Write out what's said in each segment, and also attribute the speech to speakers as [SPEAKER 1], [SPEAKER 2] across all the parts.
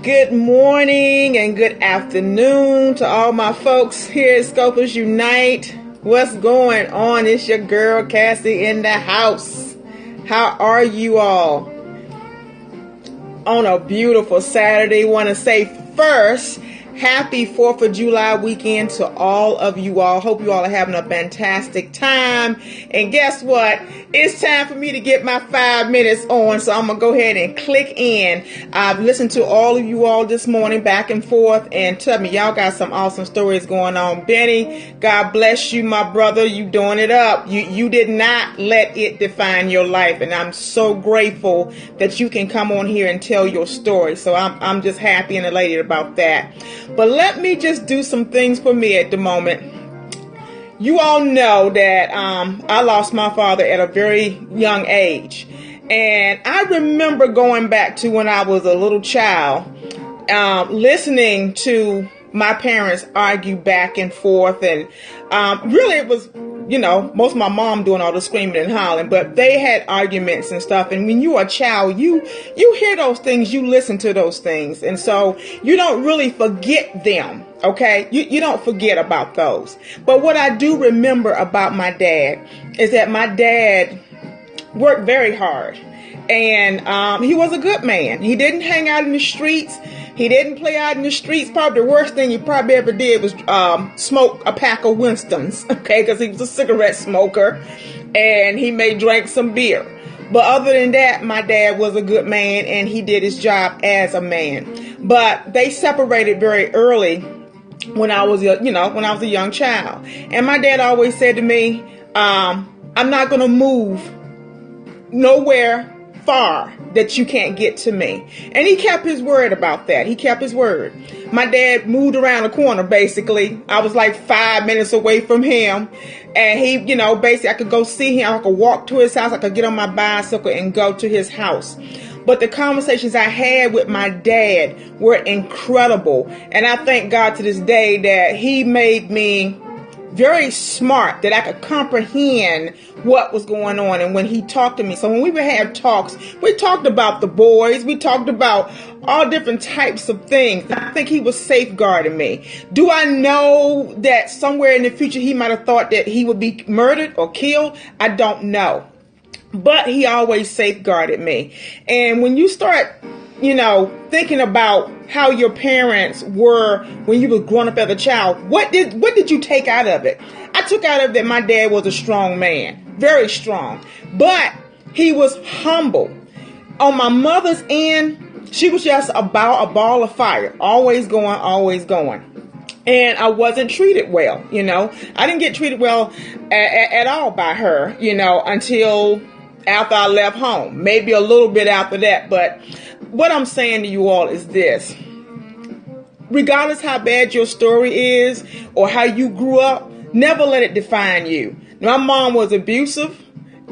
[SPEAKER 1] Good morning and good afternoon to all my folks here at ScopersUnite. What's going on? It's your girl Cassie in the house. How are you all? On a beautiful Saturday, want to say first, happy 4th of July weekend to all of you all. Hope you all are having a fantastic time. And guess what? It's time for me to get my 5 minutes on. So I'm going to go ahead and click in. I've listened to all of you all this morning back and forth. And tell me, y'all got some awesome stories going on. Benny, God bless you, my brother. You doing it up. You did not let it define your life. And I'm so grateful that you can come on here and tell your story. So I'm just happy and elated about that. But let me just do some things for me at the moment. You all know that I lost my father at a very young age. And I remember going back to when I was a little child, listening to my parents argue back and forth. And really it was, most of my mom doing all the screaming and hollering, but they had arguments and stuff. And when you are a child, you hear those things, you listen to those things. And so you don't really forget them. Okay. You don't forget about those. But what I do remember about my dad is that my dad worked very hard, and he was a good man. He didn't hang out in the streets. He didn't play out in the streets. Probably the worst thing he probably ever did was smoke a pack of Winstons, okay, because he was a cigarette smoker, and he may drink some beer. But other than that, my dad was a good man, and he did his job as a man. But they separated very early when I was, when I was a young child. And my dad always said to me, I'm not going to move nowhere far that you can't get to me. And he kept his word about that. He kept his word. My dad moved around the corner, basically. I was like 5 minutes away from him. And he, basically I could go see him. I could walk to his house. I could get on my bicycle and go to his house. But the conversations I had with my dad were incredible. And I thank God to this day that he made me very smart, that I could comprehend what was going on. And when he talked to me, so when we would have talks, we talked about the boys, we talked about all different types of things. I think he was safeguarding me. Do I know that somewhere in the future he might have thought that he would be murdered or killed? I don't know. But he always safeguarded me. And when you start, thinking about how your parents were when you were growing up as a child, what did you take out of it? I took out of it that my dad was a strong man, very strong, but he was humble. On my mother's end, she was just about a ball of fire, always going, always going. And I wasn't treated well, I didn't get treated well at all by her, until after I left home, maybe a little bit after that. But what I'm saying to you all is this: regardless how bad your story is or how you grew up, never let it define you. My mom was abusive,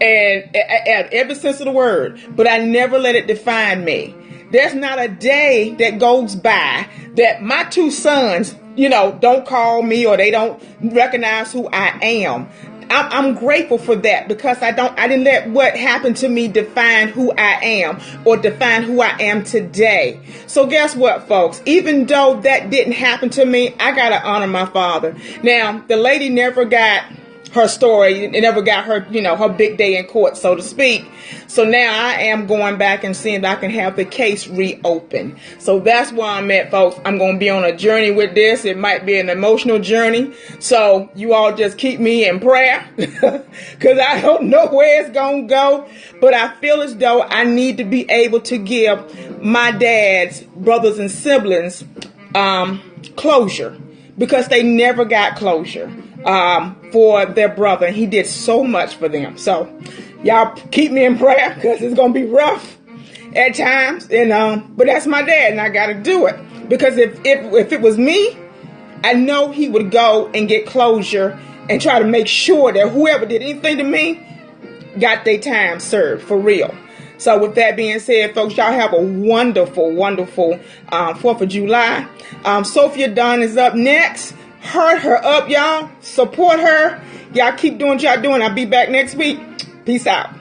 [SPEAKER 1] and at every sense of the word, but I never let it define me. There's not a day that goes by that my two sons, don't call me or they don't recognize who I am. I'm grateful for that, because I didn't let what happened to me define who I am or define who I am today. So guess what, folks? Even though that didn't happen to me, I got to honor my father. Now, the lady never got her story. It never got her, her big day in court, so to speak. So now I am going back and seeing if I can have the case reopened. So that's where I'm at, folks. I'm going to be on a journey with this. It might be an emotional journey. So you all just keep me in prayer, because I don't know where it's going to go. But I feel as though I need to be able to give my dad's brothers and siblings closure, because they never got closure for their brother. He did so much for them. So y'all keep me in prayer, because it's going to be rough at times. And but that's my dad, and I got to do it, because if it was me, I know he would go and get closure and try to make sure that whoever did anything to me got their time served for real. So with that being said, folks, y'all have a wonderful, wonderful 4th of July. Sophia Dunn is up next. Hurt her up, y'all. Support her. Y'all keep doing what y'all doing. I'll be back next week. Peace out.